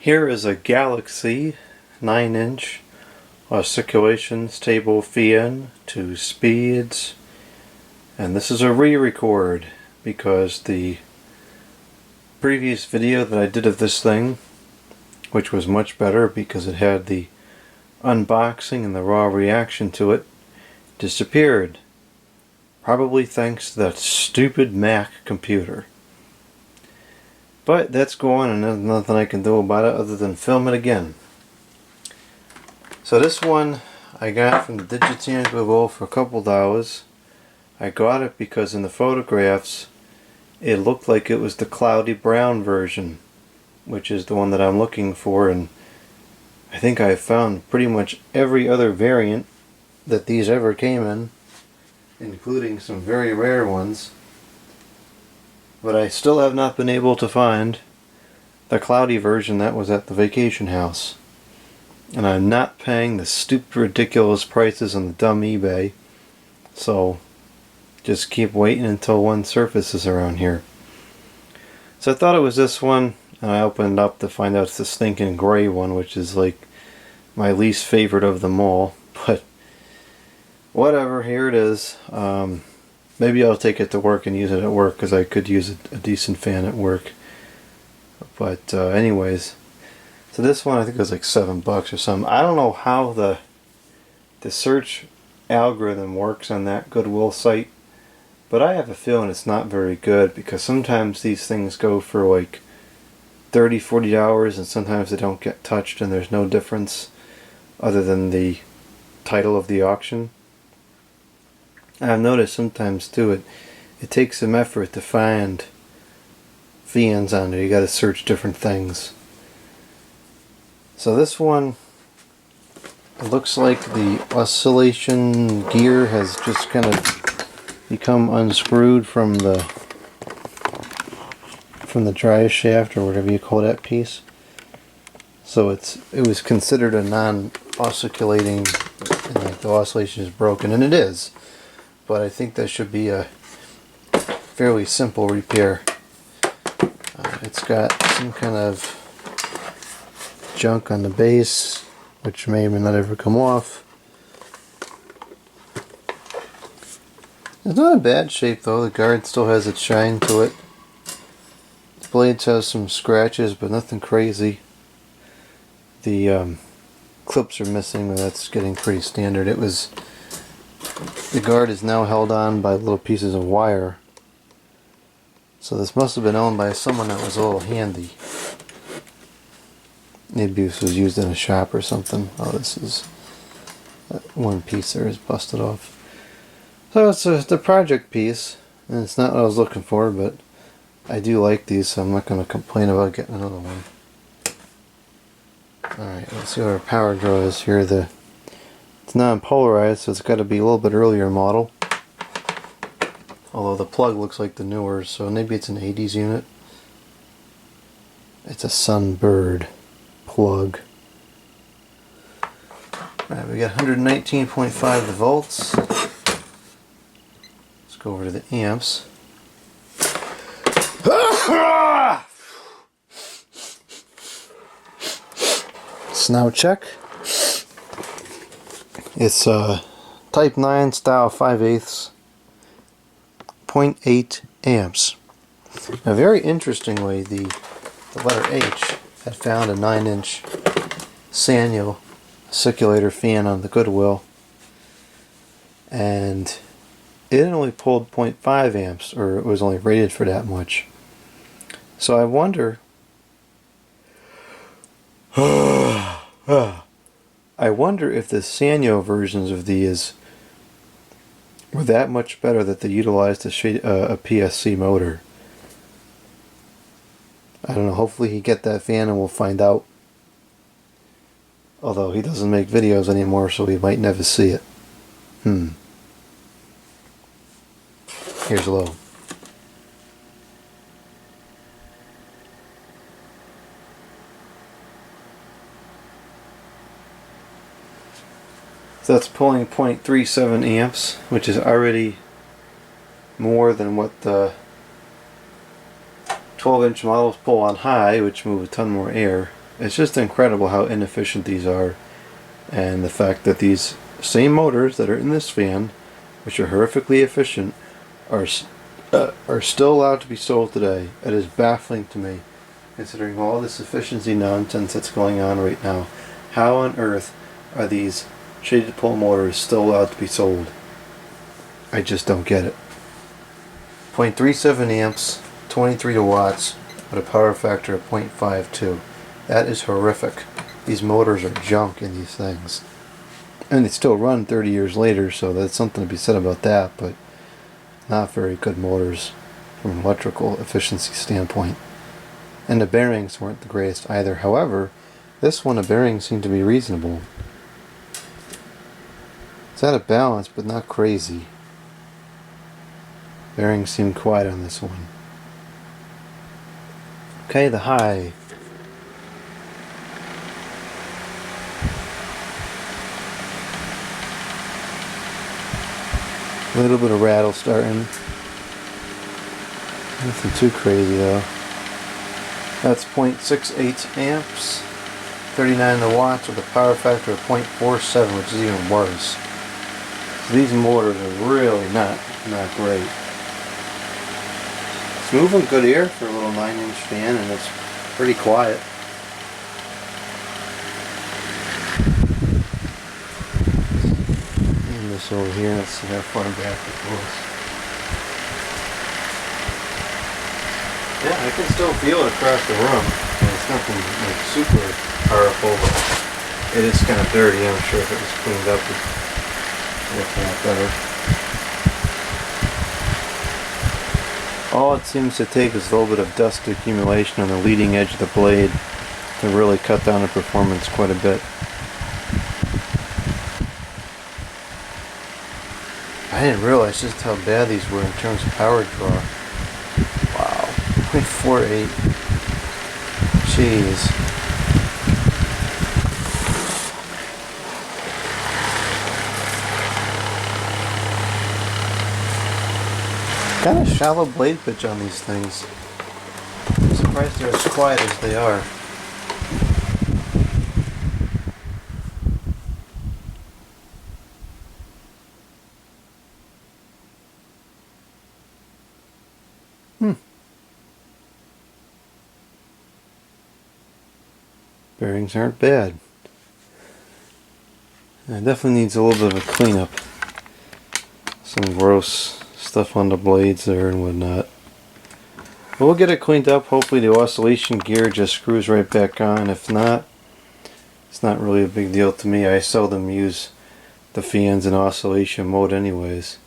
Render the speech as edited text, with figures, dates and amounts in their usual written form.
Here is a Galaxy 9-inch oscillation stable fan, 2 speeds, and this is a re-record because the previous video that I did of this thing, which was much better because it had the unboxing and the raw reaction to it, disappeared. Probably thanks to that stupid Mac computer. But that's gone and there's nothing I can do about it other than film it again. So this one I got from the Digitan Google for a couple dollars. I got it because in the photographs it looked like it was the cloudy brown version, which is the one that I'm looking for, and I think I found pretty much every other variant that these ever came in, including some very rare ones. But I still have not been able to find the cloudy version that was at the vacation house. And I'm not paying the stupid ridiculous prices on the dumb eBay. So just keep waiting until one surfaces around here. So I thought it was this one, and I opened it up to find out it's the stinking gray one, which is like my least favorite of them all. But whatever, here it is. Maybe I'll take it to work and use it at work, because I could use a decent fan at work. But anyways, so this one I think it was like $7 or something. I don't know how the search algorithm works on that Goodwill site, but I have a feeling it's not very good, because sometimes these things go for like $30–40 and sometimes they don't get touched and there's no difference other than the title of the auction. I've noticed sometimes too it takes some effort to find fans on there. You gotta search different things. So this one, it looks like the oscillation gear has just kind of become unscrewed from the drive shaft, or whatever you call that piece. So it was considered a non-oscillating, and like the oscillation is broken, and it is. But I think that should be a fairly simple repair. It's got some kind of junk on the base, which may or may not ever come off. It's not in bad shape though. The guard still has its shine to it. The blades have some scratches, but nothing crazy. The clips are missing, but that's getting pretty standard. The guard is now held on by little pieces of wire. So this must have been owned by someone that was a little handy. Maybe this was used in a shop or something. Oh, this is one piece there is busted off. So it's the project piece, and it's not what I was looking for, but I do like these, so I'm not going to complain about getting another one. Alright, let's see what our power draw is here. It's non-polarized, so it's got to be a little bit earlier model. Although the plug looks like the newer, so maybe it's an 80s unit. It's a Sunbird plug. Alright, we got 119.5 volts. Let's go over to the amps. Snout check. It's Type 9 style 5/8, 0.8 amps. Now, very interestingly, the letter H had found a 9-inch Sanyo circulator fan on the Goodwill, and it only pulled 0.5 amps, or it was only rated for that much. So I wonder. I wonder if the Sanyo versions of these were that much better that they utilized a PSC motor. I don't know, hopefully he get that fan and we'll find out. Although he doesn't make videos anymore, so we might never see it. Here's low. So that's pulling 0.37 amps, which is already more than what the 12-inch models pull on high, which move a ton more air. It's just incredible how inefficient these are, and the fact that these same motors that are in this fan, which are horrifically efficient, are still allowed to be sold today. It is baffling to me, considering all this efficiency nonsense that's going on right now. How on earth are these shaded pole motors still allowed to be sold? I just don't get it. 0.37 amps, 23 watts, with a power factor of 0.52. That is horrific. These motors are junk in these things. And they still run 30 years later, so that's something to be said about that, but not very good motors from an electrical efficiency standpoint. And the bearings weren't the greatest either. However, this one, the bearings seem to be reasonable. It's out of balance, but not crazy. Bearings seem quiet on this one. Okay, the high. A little bit of rattle starting. Nothing too crazy though. That's 0.68 amps, 39 watts with a power factor of 0.47, which is even worse. So these motors are really not great. It's moving good air for a little 9-inch fan, and it's pretty quiet. And this over here, let's see how far back it goes. Yeah, I can still feel it across the room. And it's nothing like super powerful, but it is kind of dirty. I'm sure if it was cleaned up, it'd look a lot better. All it seems to take is a little bit of dust accumulation on the leading edge of the blade to really cut down the performance quite a bit. I didn't realize just how bad these were in terms of power draw. Wow, 0.48. Jeez. Kind of shallow blade pitch on these things. I'm surprised they're as quiet as they are. Bearings aren't bad. It definitely needs a little bit of a cleanup. Some gross stuff on the blades there and whatnot. But we'll get it cleaned up. Hopefully the oscillation gear just screws right back on. If not, it's not really a big deal to me. I seldom use the fans in oscillation mode anyways.